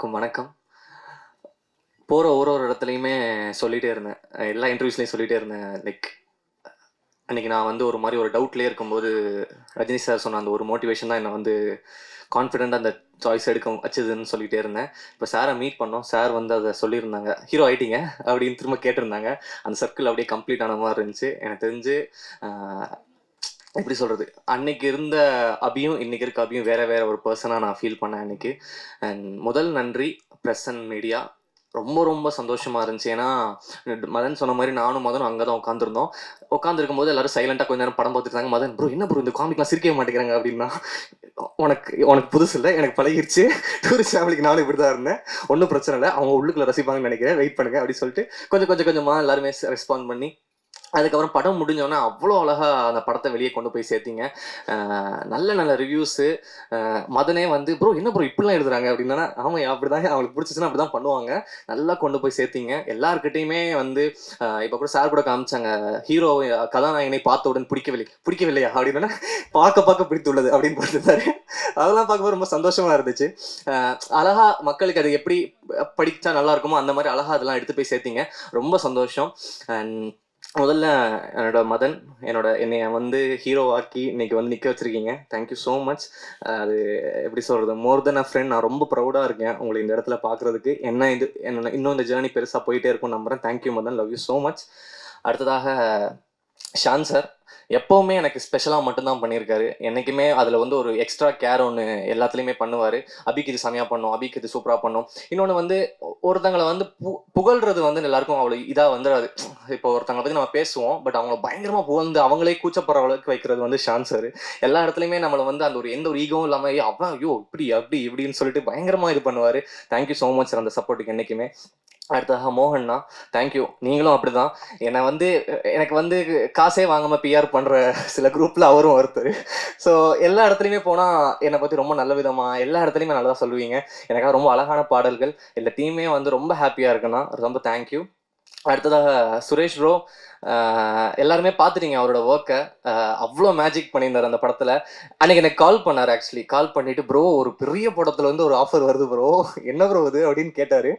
எல்லாருக்கும் வணக்கம். போற ஒரு ஒரு இடத்துலயுமே சொல்லிட்டே இருந்தேன். எல்லா இன்டர்வியூஸ்லயும் சொல்லிட்டே இருந்தேன். அன்னைக்கு நான் வந்து ஒரு மாரி ஒரு டவுட்லயே இருக்கும்போது, ரஜினி சார் சொன்ன அந்த ஒரு மோட்டிவேஷன் தான் என்ன வந்து கான்ஃபிடென்ட்டா அந்த சாய்ஸ் எடுக்க வச்சதுன்னு சொல்லிட்டே இருந்தேன். இப்ப சார மீட் பண்ணோம். சார் வந்து அத சொல்லியிருந்தாங்க. "ஹீரோ ஆயிட்டீங்க" அப்படின்னு திரும்ப கேட்டிருந்தாங்க. அந்த சர்க்கிள் அப்படியே கம்ப்ளீட் ஆன மாரி இருந்துச்சு. எனக்கு தெரிஞ்சு அ எப்படி சொல்றது? அன்னைக்கு இருந்த அபியும், இன்னைக்கு இருக்க அபியும் வேற வேற ஒரு பெர்சனா நான் ஃபீல் பண்ணேன் அன்னைக்கு. அண்ட் முதல் நன்றி பிரஸ் அண்ட் மீடியா. ரொம்ப ரொம்ப சந்தோஷமா இருந்துச்சு. ஏன்னா, மதன் சொன்ன மாரி நானும் மதனும் அங்க தான் உட்காந்துருந்தோம். உட்காந்துருக்கும்போது எல்லாரும் சைலண்டா கொஞ்ச நேரம் படம் பார்த்துட்டு இருந்தாங்க. மதன், "ப்ரோ என்ன ப்ரோ இந்த காமிக்லாம் சிரிக்கவே மாட்டேங்கிறாங்க" அப்படின்னா, "உனக்கு உனக்கு புதுசு இல்ல. எனக்கு பழகிருச்சு. டூரிஸ்ட் ஃபேமிலிக்கு நானும் இப்படி தான் இருந்தேன். ஒண்ணும் பிரச்சனை இல்ல. அவங்க உள்ளுக்குள்ள ரசிப்பாங்கன்னு நெனைக்கிறேன். வெயிட் பண்ணுங்க" அப்படின்னு சொல்லிட்டு கொஞ்சமா எல்லாருமே ரெஸ்பாண்ட் பண்ணி அதுக்கப்புறம் படம் முடிஞ்சோடனே அவ்வளோ அழகா அந்த படத்தை வெளியே கொண்டு போய் சேர்த்தீங்க. நல்ல நல்ல ரிவ்யூஸு. மதனே வந்து, "ப்ரோ என்ன ப்ரோ இப்படிலாம் எழுதுறாங்க" அப்படின்னா, ஆமாம் அப்படிதான் அவங்களுக்கு பிடிச்சிச்சுன்னா அப்படி தான் பண்ணுவாங்க. நல்லா கொண்டு போய் சேர்த்தீங்க. எல்லாருக்கிட்டையுமே வந்து இப்போ கூட சார் கூட காமிச்சாங்க, "ஹீரோ கதாநாயகனை பார்த்தவுடன் பிடிக்கவில்லையா" அப்படின்னா, "பார்க்க பார்க்க பிடித்துள்ளது" அப்படின்னு போட்டிருந்தாரு. அதெல்லாம் பார்க்கும்போது ரொம்ப சந்தோஷமா இருந்துச்சு. அழகா மக்களுக்கு அது எப்படி படிச்சா நல்லா இருக்குமோ அந்த மாதிரி அழகா அதெல்லாம் எடுத்து போய் சேர்த்தீங்க. ரொம்ப சந்தோஷம். அண்ட் முதல்ல என்னோட மதன் என்னைய வந்து ஹீரோ ஆக்கி இன்னைக்கு வந்து நிற்க வச்சிருக்கீங்க. Thank you so much. அது எப்படி சொல்கிறது, மோர் தென் அ ஃப்ரெண்ட். நான் ரொம்ப ப்ரௌடாக இருக்கேன் உங்களை இந்த இடத்துல பார்க்குறதுக்கு. என்ன இன்னும் இந்த ஜேர்னி பெருசாக போயிட்டே இருக்கும்னு நம்புகிறேன். Thank you Madan, love you so much. அடுத்ததாக ஷான் சார் எப்பவுமே எனக்கு ஸ்பெஷலாக மட்டும்தான் பண்ணியிருக்காரு. என்றைக்குமே அதில் வந்து ஒரு எக்ஸ்ட்ரா கேர் ஒன்று எல்லாத்துலேயுமே பண்ணுவார். அபிக்கு இது செமையாக பண்ணும், அபிக்கு இது சூப்பராக பண்ணும். இன்னொன்று வந்து ஒருத்தங்களை வந்து புகழ்றது வந்து எல்லாருக்கும் அவ்வளோ இதாக வந்துடாது. இப்போ ஒருத்தங்களை பற்றி நம்ம பேசுவோம், பட் அவங்கள பயங்கரமாக புகழ்ந்து அவங்களே கூச்சப்படுற அளவுக்கு வைக்கிறது வந்து ஷான் சார். எல்லா இடத்துலையுமே நம்மளை வந்து அந்த ஒரு எந்த ஒரு ஈகவும் இல்லாமல் அவன் ஐயோ இப்படி அப்படி இப்படின்னு சொல்லிட்டு பயங்கரமாக இது பண்ணுவார். தேங்க்யூ ஸோ மச் சார் அந்த சப்போர்ட்டுக்கு என்றைக்குமே. அடுத்ததாக மோகன்னா, தேங்க்யூ. நீங்களும் அப்படிதான். என்னை வந்து எனக்கு வந்து காசே வாங்காமல் பிஆர் பண்ணுற சில குரூப்பில் அவரும் ஒருத்தர். ஸோ எல்லா இடத்துலையுமே போனால் என்னை பற்றி ரொம்ப நல்ல விதமாக எல்லா இடத்துலையுமே நல்லதாக சொல்லுவீங்க. எனக்காக ரொம்ப அழகான பாடல்கள். இந்த டீமே வந்து ரொம்ப ஹாப்பியாக இருக்குன்னா ரொம்ப தேங்க்யூ. அடுத்ததாக சுரேஷ் ப்ரோ, எல்லாருமே பார்த்துட்டீங்க அவரோட ஒர்க்கை. அவ்வளோ மேஜிக் பண்ணியிருந்தார் அந்த படத்தில். அன்றைக்கி எனக்கு கால் பண்ணார். ஆக்சுவலி கால் பண்ணிவிட்டு, "ப்ரோ ஒரு பெரிய படத்தில் வந்து ஒரு ஆஃபர் வருது ப்ரோ, என்ன ப்ரோ இது" அப்படின்னு கேட்டார்.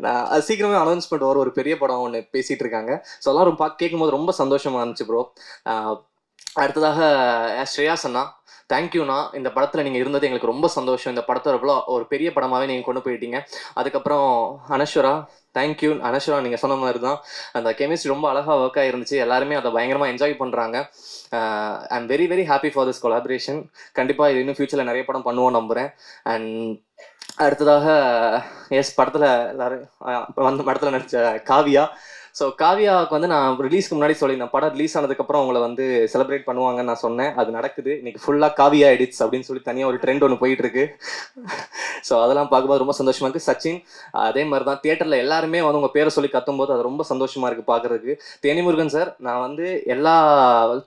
நான் அது சீக்கிரமே அனௌன்ஸ்மெண்ட் வரும், ஒரு பெரிய படம் ஒன்று பேசிகிட்டு இருக்காங்க. ஸோ எல்லாரும் கேட்கும்போது ரொம்ப சந்தோஷமாக இருந்துச்சு ப்ரோ. அடுத்ததாக ஸ்ரேயாஸ் அண்ணா, தேங்க்யூண்ணா. இந்த படத்தில் நீங்கள் இருந்தது எங்களுக்கு ரொம்ப சந்தோஷம். இந்த படத்தை எவ்வளோ ஒரு பெரிய படமாகவே நீங்கள் கொண்டு போயிட்டீங்க. அதுக்கப்புறம் அனஸ்வரா, தேங்க்யூ. அனஸ்வரா, நீங்கள் சொன்ன மாதிரி தான் அந்த கெமிஸ்ட்ரி ரொம்ப அழகாக ஒர்க் ஆகிருந்துச்சு. எல்லாருமே அதை பயங்கரமாக என்ஜாய் பண்ணுறாங்க. I am very very happy for this collaboration. கண்டிப்பாக இது இன்னும் ஃபியூச்சரில் நிறைய படம் பண்ணுவோம் நம்புகிறேன். அண்ட் அடுத்ததாக படத்தில் எல்லாரும் வந்து படத்தில் நடித்த காவியா. ஸோ காவியாவுக்கு வந்து நான் ரிலீஸ்க்கு முன்னாடி சொல்லியிருந்தேன், படம் ரிலீஸ் ஆனதுக்கப்புறம் அவங்கள வந்து செலிப்ரேட் பண்ணுவாங்கன்னு நான் சொன்னேன். அது நடக்குது. இன்னைக்கு ஃபுல்லாக காவியா எடிட்ஸ் அப்படின்னு சொல்லி தனியாக ஒரு ட்ரெண்ட் ஒன்று போயிட்டு இருக்கு. ஸோ அதெல்லாம் பார்க்கும்போது ரொம்ப சந்தோஷமா இருக்குது. சச்சின், அதே மாதிரி தான் தியேட்டரில் எல்லாருமே வந்து உங்கள் பேரை சொல்லி கத்தும்போது அது ரொம்ப சந்தோஷமா இருக்குது பார்க்குறதுக்கு. தேனிமுருகன் சார், நான் வந்து எல்லா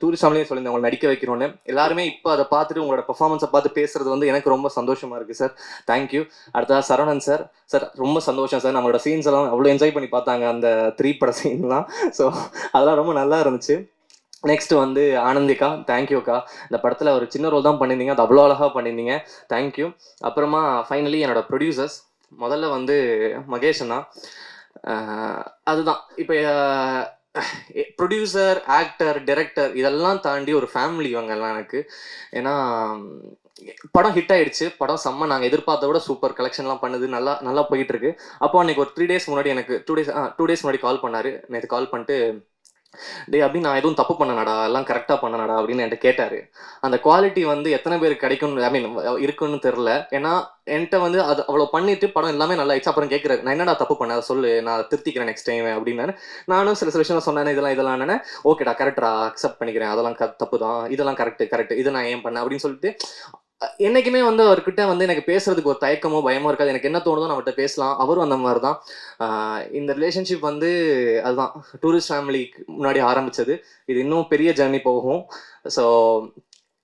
டூரிஸ்டாம்லேயும் சொல்லியிருந்தேன் உங்களை நடிக்க வைக்கிறோன்னு. எல்லாருமே இப்போ அதை பார்த்துட்டு உங்களோட பெர்ஃபார்மன்ஸை பார்த்து பேசுறது வந்து எனக்கு ரொம்ப சந்தோஷமா இருக்குது சார். தேங்க்யூ. அடுத்ததாக சரவணன் சார், சார் ரொம்ப சந்தோஷம் சார். நம்மளோட சீன்ஸ் எல்லாம் அவ்வளோ என்ஜாய் பண்ணி பார்த்தாங்க அந்த 3 பட சீன்லாம். ஸோ அதெல்லாம் ரொம்ப நல்லா இருந்துச்சு. நெக்ஸ்ட் வந்து ஆனந்திகா, தேங்க்யூக்கா. இந்த படத்தில் ஒரு சின்ன ரோல் தான் பண்ணியிருந்தீங்க, அது அவ்வளோ அழகாக பண்ணியிருந்தீங்க. தேங்க்யூ. அப்புறமா ஃபைனலி என்னோட ப்ரொடியூசர்ஸ், முதல்ல வந்து மகேஷ் அண்ணா. அதுதான் இப்போ ப்ரொடியூசர், ஆக்டர், டைரக்டர் இதெல்லாம் தாண்டி ஒரு ஃபேமிலி இவங்கெல்லாம் எனக்கு. ஏன்னா படம் ஹிட் ஆயிடுச்சு. படம் செம்ம, நாங்கள் எதிர்பார்த்த விட சூப்பர் கலெக்ஷன்லாம் பண்ணுது. நல்லா நல்லா போயிட்டு இருக்கு. அப்போ அன்னைக்கு ஒரு 3 டேஸ் முன்னாடி எனக்கு 2 டேஸ் முன்னாடி கால் பண்ணாரு. நேற்று கால் பண்ணிட்டு, "டேய் அப்படி நான் எதுவும் தப்பு பண்ணனடா, எல்லாம் கரெக்டாக பண்ணனடா" அப்படின்னு என்கிட்ட கேட்டார். அந்த குவாலிட்டி வந்து எத்தனை பேருக்கு கிடைக்கும், ஐ மீன் இருக்குன்னு தெரில. ஏன்னா என்கிட்ட வந்து அது அவ்வளோ பண்ணிட்டு படம் எல்லாமே நல்லா ஆயிடுச்சு. அப்புறம் கேட்குறாரு, "நான் என்னடா தப்பு பண்ண அதை சொல்லு, நான் திருத்திக்கிறேன் நெக்ஸ்ட் டைம்" அப்படின்னாரு. நானும் சில சில விஷயம் சொன்னேன், இதெல்லாம் ஓகேடா கரெக்டா அக்செப்ட் பண்ணிக்கிறேன், அதெல்லாம் தப்பு தான், இதெல்லாம் கரெக்ட் இது நான் ஏன் பண்ணேன் அப்படின்னு சொல்லிட்டு என்னைக்குமே வந்து அவர்கிட்ட வந்து எனக்கு பேசுறதுக்கு ஒரு தயக்கமோ பயமோ இருக்காது. எனக்கு என்ன தோணுதோ நான் அவர்கிட்ட பேசலாம். அவரும் அந்த மாதிரி தான். இந்த ரிலேஷன்ஷிப் வந்து அதுதான் டூரிஸ்ட் ஃபேமிலிக்கு முன்னாடி ஆரம்பிச்சது. இது இன்னும் பெரிய ஜர்னி போகும். ஸோ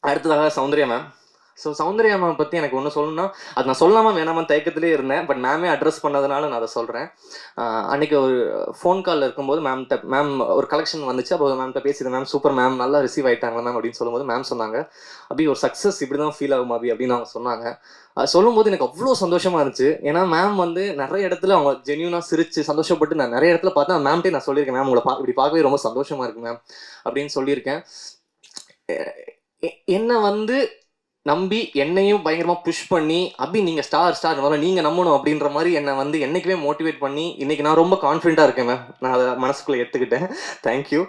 அடுத்ததாக Soundarya ma'am. So Soundarya ma'am பற்றி எனக்கு ஒன்று சொல்லணும்னா, அது நான் சொல்லாமல் வேணாமல் தயக்கத்திலே இருந்தேன். பட் மேமே அட்ரஸ் பண்ணதுனால நான் அதை சொல்கிறேன். அன்றைக்கி ஒரு ஃபோன் காலில் இருக்கும்போது மேம் ஒரு கலெக்ஷன் வந்துச்சு. அப்போ மேம்கிட்ட பேசியிருந்தேன். மேம் சூப்பர் மேம், நல்லா ரிசீவ் ஆகிட்டாங்களா மேம் அப்படின்னு சொல்லும்போது மேம் சொன்னாங்க, அபி ஒரு சக்ஸஸ் இப்படி தான் ஃபீல் ஆகும் அபி அப்படின்னு அவங்க சொன்னாங்க. அது சொல்லும்போது எனக்கு அவ்வளோ சந்தோஷமாக இருந்துச்சு. ஏன்னா மேம் வந்து நிறைய இடத்துல அவங்க ஜென்யூனாக சிரித்து சந்தோஷப்பட்டு நான் நிறைய இடத்துல பார்த்தேன். மேம்கிட்டே நான் சொல்லியிருக்கேன், மேம் உங்களை இப்படி பார்க்கவே ரொம்ப சந்தோஷமாக இருக்கு மேம் அப்படின்னு சொல்லியிருக்கேன். என்னை வந்து நம்பி என்னையும் பயங்கரமா புஷ் பண்ணி, அபி நீங்க ஸ்டார் நீங்க நம்பணும் அப்படின்ற மாதிரி என்னை வந்து என்னைக்குமே மோட்டிவேட் பண்ணி இன்னைக்கு நான் ரொம்ப கான்ஃபிடென்ட்டா இருக்கேன் மேம். நான் அதை மனசுக்குள்ள எடுத்துக்கிட்டேன். தேங்க்யூ.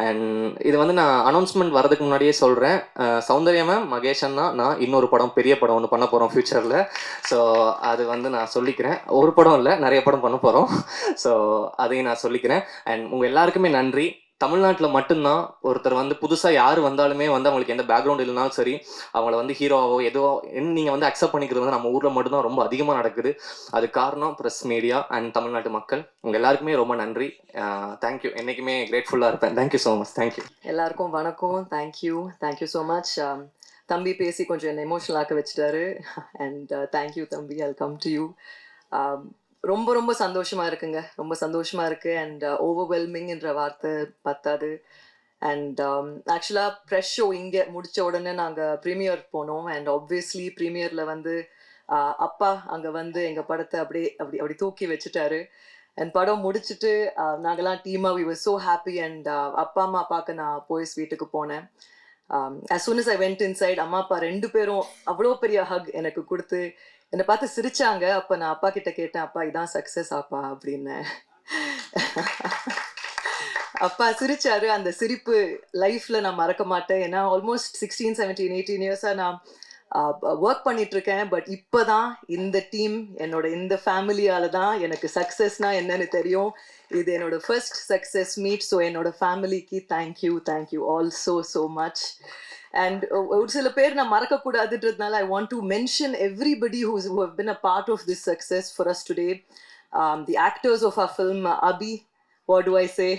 அண்ட் இது வந்து நான் அனௌன்ஸ்மெண்ட் வரதுக்கு முன்னாடியே சொல்றேன், சௌந்தர்யா மேம், மகேஷ் அண்ணா, நான் இன்னொரு படம், பெரிய படம் ஒன்று பண்ண போறோம் ஃபியூச்சர்ல. ஸோ அது வந்து நான் சொல்லிக்கிறேன். ஒரு படம் இல்லை, நிறைய படம் பண்ண போறோம். ஸோ அதையும் நான் சொல்லிக்கிறேன். அண்ட் உங்க எல்லாருக்குமே நன்றி. தமிழ்நாட்டில் மட்டும்தான் ஒருத்தர் வந்து புதுசாக யார் வந்தாலுமே வந்து அவங்களுக்கு எந்த பேக்ரவுண்ட் இல்லைனாலும் சரி, அவங்கள வந்து ஹீரோவோ எதுவோ நீங்கள் வந்து அக்செப்ட் பண்ணிக்கிறது வந்து நம்ம ஊரில் மட்டும்தான் ரொம்ப அதிகமாக நடக்குது. அது காரணம் ப்ரெஸ் மீடியா அண்ட் தமிழ்நாட்டு மக்கள். உங்கள் எல்லாருக்குமே ரொம்ப நன்றி. தேங்க்யூ. என்றைக்குமே கிரேட்ஃபுல்லாக இருப்பேன். Thank you so much. தேங்க்யூ. எல்லாருக்கும் வணக்கம். Thank you so much. தம்பி பேசி கொஞ்சம் என்ன எமோஷனல் ஆக்க வச்சுட்டாரு. அண்ட் தேங்க்யூ தம்பி. I'll come to you. ரொம்ப ரொம்ப சந்தோஷமா இருக்குங்க. ரொம்ப சந்தோஷமா இருக்கு. அண்ட் ஓவர்வெல்மிங்ன்ற வார்த்தை பத்தாது. அண்ட் ஆக்சுவலாக ப்ரெஷ் ஷோ இங்கே முடித்த உடனே நாங்கள் ப்ரீமியர் போனோம். அண்ட் ஆப்வியஸ்லி ப்ரீமியரில் வந்து அப்பா அங்கே வந்து எங்கள் படத்தை அப்படி தூக்கி வச்சுட்டாரு. அண்ட் படம் முடிச்சுட்டு நாங்கள்லாம் டீமாக we were so happy. And அப்பா அம்மா பார்க்க நான் போய்ஸ் வீட்டுக்கு போனேன். as soon as I went inside, அம்மா அப்பா 2 பேரும் அவ்வளோ பெரிய ஹக் எனக்கு கொடுத்து என்னை பார்த்து சிரிச்சாங்க. அப்போ நான் அப்பா கிட்ட கேட்டேன், அப்பா இதான் சக்ஸஸ் அப்பா அப்படின்னு. அப்பா சிரிச்சாரு. அந்த சிரிப்பு லைஃப்ல நான் மறக்க மாட்டேன். ஏன்னா ஆல்மோஸ்ட் 16, 17, 18 இயர்ஸாக நான் ஒர்க் பண்ணிட்டு இருக்கேன். பட் இப்போதான் இந்த டீம், என்னோட இந்த ஃபேமிலியால தான் எனக்கு சக்ஸஸ்னா என்னன்னு தெரியும். இது என்னோட ஃபர்ஸ்ட் சக்ஸஸ் மீட். ஸோ என்னோட ஃபேமிலிக்கு thank you all so much. And ஒரு சில பேர் நான் மறக்கக்கூடாதுன்றதுனால I want to mention everybody who have been a part of this success for us today. The actors of our film, Abhi, what do I say?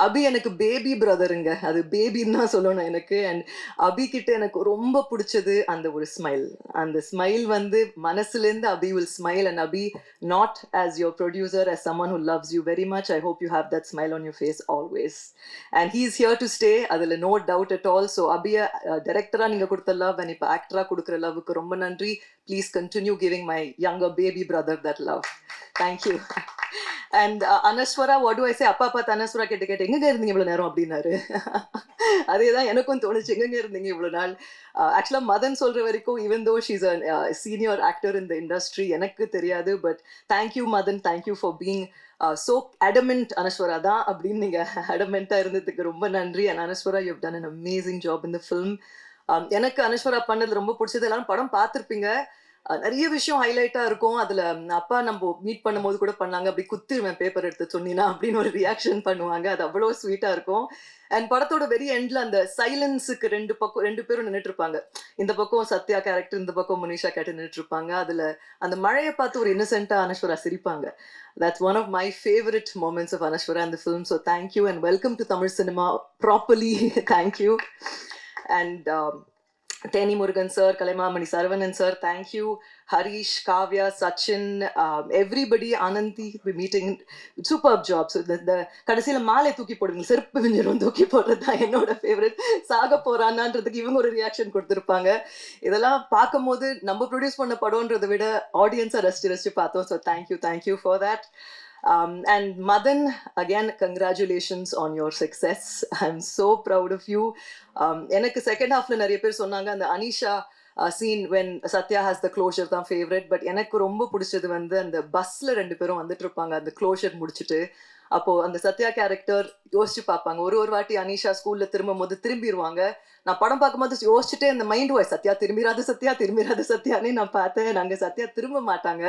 அபி எனக்கு baby பிரதருங்க. அது பேபின்னு தான் சொல்லணும் எனக்கு. அண்ட் அபி கிட்ட எனக்கு ரொம்ப பிடிச்சது அந்த ஒரு ஸ்மைல். அந்த ஸ்மைல் வந்து மனசுலேருந்து Abhi will smile. And Abhi, not as your producer, as someone who loves you very much, I hope you have that smile on your face always. And he is here to stay. அதில் no doubt at all. So அபியை டைரக்டராக நீங்கள் கொடுத்த love and இப்போ ஆக்டராக கொடுக்குற லவ்வுக்கு ரொம்ப நன்றி. Please continue giving my younger baby brother that love. Thank you. And Anaswara, what do I say, அப்பா பார்த்து அனஸ்வரா கேட்டு எங்கே இருந்தீங்க இவ்வளோ நேரம் அப்படின்னாரு. அதே தான் எனக்கும் தோணுச்சு, எங்கே இருந்தீங்க இவ்வளோ நாள். ஆக்சுவலாக மதன் சொல்கிற வரைக்கும் even though she's a senior actor in the industry, எனக்கு தெரியாது. But thank you Madan, thank you for being so adamant. Anaswara தான் அப்படின்னு நீங்கள் அடமெண்ட்டாக இருந்ததுக்கு ரொம்ப நன்றி. And Anaswara, you have done an amazing job in the film. எனக்கு அனஸ்வரா பண்ணது ரொம்ப பிடிச்சது. எல்லாரும் படம் பார்த்துருப்பீங்க, நிறைய விஷயம் ஹைலைட்டாக இருக்கும். அதில் அப்பா நம்ம மீட் பண்ணும்போது கூட பண்ணாங்க, அப்படி குத்திடுவேன் பேப்பர் எடுத்து சொன்னீங்கன்னா அப்படின்னு ஒரு ரியாக்ஷன் பண்ணுவாங்க. அது அவ்வளோ ஸ்வீட்டாக இருக்கும். அண்ட் படத்தோட வெரி எண்டில் அந்த சைலன்ஸுக்கு ரெண்டு பேரும் நின்றுட்டு இருப்பாங்க. இந்த பக்கம் சத்யா கேரக்டர், இந்த பக்கம் முனிஷா கேரக்டர் நின்றுட்டு இருப்பாங்க. அதில் அந்த மழையை பார்த்து ஒரு இன்னசென்ட்டாக அனஸ்வரா சிரிப்பாங்க. That's one of my favorite moments of Anashwara in the film. So thank you and welcome to Tamil cinema properly. Thank you. And Teni Murugan sir, Kalaimamani Saravanan sir, thank you. Harish, Kavya, Sachin, everybody, Ananthi, we're meeting. Superb job. So the கடைசியில மாலை தூக்கி போடுங்க, செருப்பு விஞ்சிரும் தூக்கி போடுறது தான் என்னோட favourite. சாக போறானான்றதுக்கு இவங்க ஒரு ரியாக்ஷன் கொடுத்துருப்பாங்க. இதெல்லாம் பார்க்கும்போது நம்ம ப்ரொடியூஸ் பண்ண படம்ன்றதை விட ஆடியன்ஸை ரசிச்சு பார்த்தோம். So thank you for that. And Madan, again, congratulations on your success. I'm so proud of you. எனக்கு செகண்ட் ஹாஃப்ல நிறைய பேர் சொன்னாங்க அந்த Anisha scene when Sathya has the closure தான் ஃபேவரட். பட் எனக்கு ரொம்ப பிடிச்சது வந்து அந்த பஸ்ல 2 பேரும் வந்துட்டு இருப்பாங்க அந்த க்ளோஷர் முடிச்சுட்டு. அப்போ அந்த சத்யா கேரக்டர் யோசிச்சு பார்ப்பாங்க. ஒரு வாட்டி அனிஷா ஸ்கூல்ல திரும்பும் போது திரும்பிடுவாங்க. நான் படம் பார்க்கும்போது யோசிச்சுட்டே இந்த மைண்ட் வாய்ஸ், சத்யா திரும்பிராது சத்யானே நான் பார்த்தேன். நாங்கள் சத்யா திரும்ப மாட்டாங்க.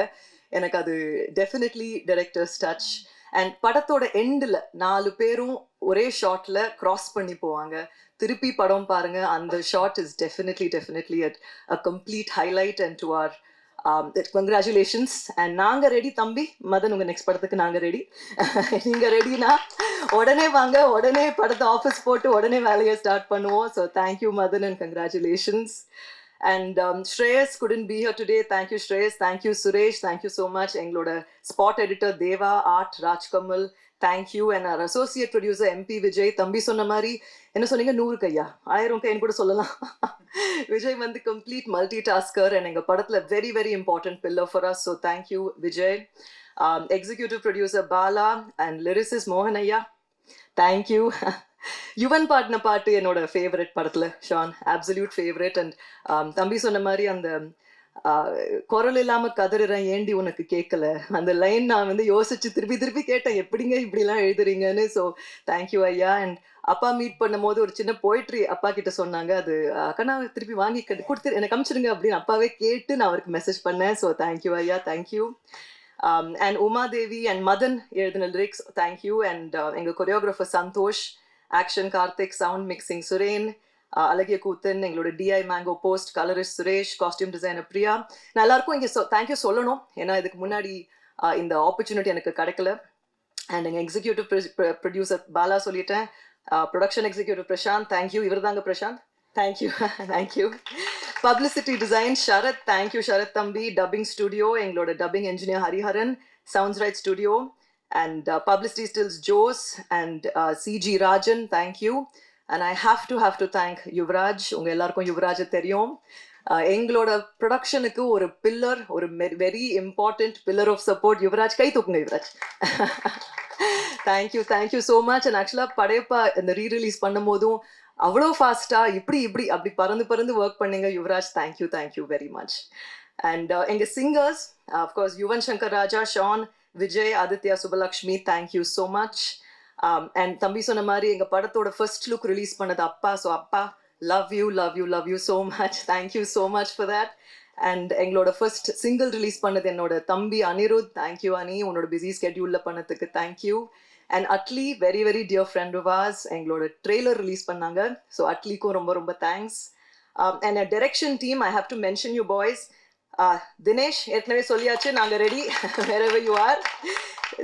எனக்கு அது டெஃபினெட்லி டைரக்டர்ஸ் டச். அண்ட் படத்தோட எண்டில் 4 பேரும் ஒரே ஷாட்ல கிராஸ் பண்ணி போவாங்க. திருப்பி படம் பாருங்க, அந்த shot is definitely a complete highlight. And to our congratulations. And நாங்கள் ரெடி தம்பி. மதன், உங்கள் நெக்ஸ்ட் படத்துக்கு நாங்கள் ரெடி. நீங்கள் ரெடினா உடனே வாங்க, உடனே படத்தை ஆஃபீஸ் போட்டு உடனே வேலையை ஸ்டார்ட் பண்ணுவோம். So thank you Madan and congratulations. And Shreyas couldn't be here today. Thank you, Shreyas. Thank you, Suresh. Thank you so much. எங்களோட spot editor Deva, Art, Rajkamal. Thank you. And our associate producer MP Vijay. தம்பி சொன்ன மாதிரி என்ன சொன்னீங்க 100 கையா 1000 கைன்னு கூட சொல்லலாம். விஜய் வந்து complete multitasker and எங்க படத்துல very very important pillar for us. So thank you, Vijay. Executive producer Bala and lyricist Mohan Ayya. Thank you. Yuvan பாடின பாட்டு என்னோட ஃபேவரட் படத்துல ஷான் அப்சல்யூட் ஃபேவரட். அண்ட் தம்பி சொன்ன மாதிரி அந்த குரல் இல்லாம கதறுறேன் ஏண்டி உனக்கு கேட்கல அந்த லைன் நான் வந்து யோசிச்சு திருப்பி திருப்பி கேட்டேன் எப்படிங்க இப்படிலாம் எழுதுறீங்கன்னு. ஸோ தேங்க்யூ ஐயா. அண்ட் அப்பா மீட் பண்ணும் போது ஒரு சின்ன போய்ட்ரி அப்பா கிட்ட சொன்னாங்க, அது அக்கா நான் திருப்பி வாங்கி கொடுத்து எனக்கு அமிச்சிருங்க அப்படின்னு அப்பாவே கேட்டு நான் அவருக்கு மெசேஜ் பண்ணேன். ஸோ தேங்க்யூ ஐயா, தேங்க்யூ. And Uma Devi and Madan எழுதின லிரிக்ஸ் தேங்க்யூ. அண்ட் எங்கள் choreographer Santhosh, action Karthik, sound mixing Suren, அழகிய கூத்தன், எங்களோட DI Mango Post, colourist Suresh, costume designer Priya. நான் எல்லாருக்கும் இங்கே தேங்க்யூ சொல்லணும், ஏன்னா இதுக்கு முன்னாடி இந்த ஆப்பர்ச்சுனிட்டி எனக்கு கிடைக்கல. அண்ட் எங்கள் எக்ஸிக்யூட்டிவ் ப்ரொடியூசர் பாலா சொல்லிட்டேன், ப்ரொடக்ஷன் எக்ஸிக்யூட்டிவ் பிரசாந்த் தேங்க்யூ. இவர் தாங்க Prashanth, thank you thank you. Publicity design Sharath, thank you Sharath தம்பி. டப்பிங் ஸ்டுடியோ எங்களோட dubbing engineer Hariharan, Sounds Right studio and publicity stills Jose and CG Rajan, thank you. And I have to thank Yuvraj. உங்க எல்லாருக்கும் யுவராஜ் தெரியும். எங்களோட ப்ரொடக்ஷனுக்கு ஒரு பில்லர், ஒரு very important pillar of support Yuvaraj. கை தூக்குங்க Yuvaraj. Thank you so much. And ஆக்சுவலாக படையப்பா இந்த ரீரிலீஸ் பண்ணும் போதும் அவ்வளோ ஃபாஸ்ட்டாக இப்படி அப்படி பறந்து ஒர்க் பண்ணீங்க Yuvaraj. Thank you very much. And எங்கள் singers of course Yuvan Shankar Raja, Shaan, Vijay, Aditya, Subhalakshmi, thank you so much. And தம்பி சொன்ன மாதிரி எங்கள் படத்தோட ஃபர்ஸ்ட் லுக் ரிலீஸ் பண்ணது அப்பா. ஸோ அப்பா love you so much. Thank you so much for that. And எங்களோட ஃபர்ஸ்ட் சிங்கிள் ரிலீஸ் பண்ணது என்னோட தம்பி அனிருத். தேங்க்யூ அனி, உன்னோட பிஸி ஸ்கெட்யூலில் பண்ணதுக்கு thank you. And Atlee, very very dear friend of ours, எங்களோட ட்ரெய்லர் ரிலீஸ் பண்ணாங்க. ஸோ அட்லிக்கும் ரொம்ப thanks. And a direction team, I have to mention you boys. Dinesh ஏற்கனவே சொல்லியாச்சு, நாங்கள் ரெடி wherever you are.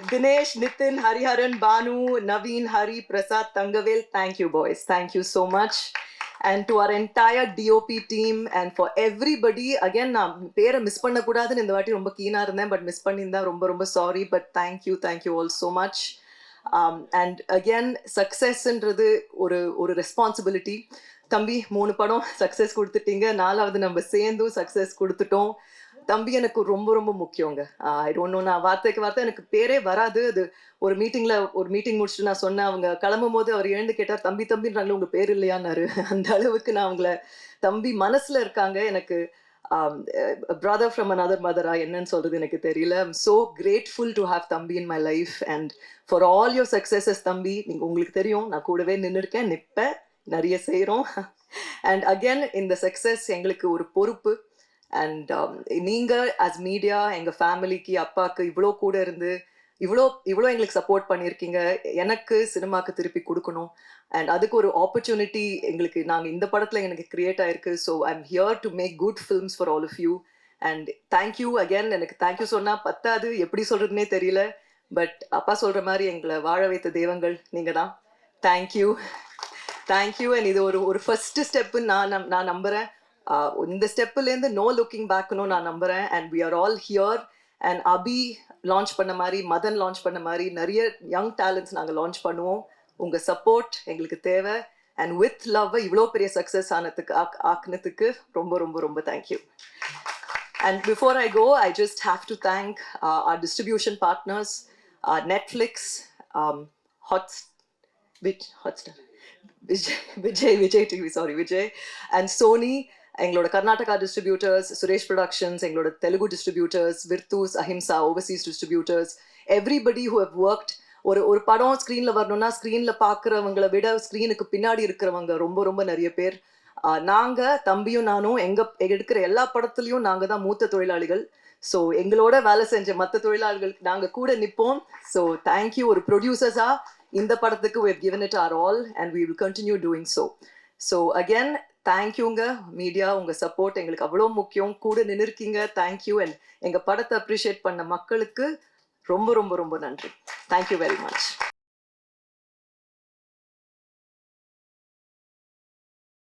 Dinesh, Nithin, Hariharan, Bhanu, Naveen, Hari, Prasad, Thangavel, thank you boys, thank you so much. And to our entire DOP team and for everybody, again நான் பேரை miss பண்ணக்கூடாதுன்னு இந்த வாட்டி ரொம்ப கீனாக இருந்தேன், பட் மிஸ் பண்ணியிருந்தா ரொம்ப sorry. But thank you all so much. And again சக்ஸஸ்ன்றது ஒரு ரெஸ்பான்சிபிலிட்டி. தம்பி 3 படம் சக்ஸஸ் கொடுத்துட்டீங்க, 4வது நம்ம சேர்ந்தும் சக்ஸஸ் கொடுத்துட்டோம். தம்பி எனக்கு ரொம்ப முக்கியங்க. ஐ டோன்ட் நோ, நான் வார்த்தை எனக்கு பேரே வராது. அது ஒரு மீட்டிங் முடிச்சுட்டு நான் சொன்னேன், அவங்க கிளம்பும் போது அவர் எழுந்து கேட்டார், தம்பின்றாங்களே உங்க பேர் இல்லையான்னாரு. அந்த அளவுக்கு நான் அவங்கள தம்பி மனசுல இருக்காங்க. எனக்கு பிரதர் ஃப்ரம் அனதர் மதரா என்னன்னு சொல்றது எனக்கு தெரியல. I'm so grateful to have தம்பி in my life and for all your successes தம்பி. உங்களுக்கு தெரியும், நான் கூடவே நின்றுருக்கேன், நிற்பேன், நிறைய செய்கிறோம். அண்ட் அகெயின் இந்த சக்ஸஸ் எங்களுக்கு ஒரு பொறுப்பு. அண்ட் நீங்கள் ஆஸ் மீடியா எங்கள் ஃபேமிலிக்கு, அப்பாவுக்கு இவ்வளோ கூட இருந்து இவ்வளோ எங்களுக்கு சப்போர்ட் பண்ணியிருக்கீங்க. எனக்கு சினிமாவுக்கு திருப்பி கொடுக்கணும். அண்ட் அதுக்கு ஒரு ஆப்பர்ச்சுனிட்டி எங்களுக்கு இந்த படத்தில் எனக்கு கிரியேட் ஆயிருக்கு. So I am here to make good films for all of you. And thank you again. எனக்கு தேங்க்யூ சொன்னால் பத்தாது, எப்படி சொல்கிறதுனே தெரியல. பட் அப்பா சொல்கிற மாதிரி எங்களை வாழ வைத்த தெய்வங்கள் நீங்கள் தான். தேங்க்யூ. அண்ட் இது ஒரு ஃபர்ஸ்ட் ஸ்டெப்புன்னு நான் நம்புகிறேன். இந்த ஸ்டெப்புலேருந்து நோ லுக்கிங் பேக்னு நான் நம்புகிறேன். And we are all here. And Abhi launch பண்ண மாதிரி, மதன் லான்ச் பண்ண மாதிரி நிறைய யங் டேலண்ட்ஸ் நாங்கள் லான்ச் பண்ணுவோம். உங்கள் சப்போர்ட் எங்களுக்கு தேவை. அண்ட் வித் லவ் இவ்வளோ பெரிய சக்ஸஸ் ஆக்குனதுக்கு ரொம்ப thank you. And before I go, I just have to thank our distribution partners, Netflix, Hotstar, Vijay TV, Vijay, and Sony, எங்களோட கர்நாடகா டிஸ்ட்ரிபியூட்டர்ஸ், சுரேஷ் ப்ரொடக்ஷன்ஸ், எங்களோட தெலுங்கு டிஸ்ட்ரிபியூட்டர்ஸ், விர்த்தூஸ், Ahimsa, overseas distributors, everybody who have worked. ஒரு படம் ஸ்க்ரீனில் வரணும்னா ஸ்க்ரீனில் பார்க்குறவங்களை விட ஸ்க்ரீனுக்கு பின்னாடி இருக்கிறவங்க ரொம்ப நிறைய பேர். நாங்கள் தம்பியும் நானும் எடுக்கிற எல்லா படத்துலையும் நாங்கள் தான் மூத்த தொழிலாளிகள். ஸோ எங்களோட வேலை செஞ்ச மற்ற தொழிலாளிகளுக்கு நாங்கள் கூட நிற்போம். So thank you. ஒரு ப்ரொடியூசர்ஸாக இந்த படத்துக்கு we have given it our all and we will continue doing so. So again தேங்க்யூங்க மீடியா, உங்கள் சப்போர்ட் எங்களுக்கு அவ்வளோ முக்கியம். கூட நின்றுருக்கீங்க, தேங்க்யூ. அண்ட் எங்கள் படத்தை அப்ரிஷியேட் பண்ண மக்களுக்கு ரொம்ப நன்றி. Thank you very much.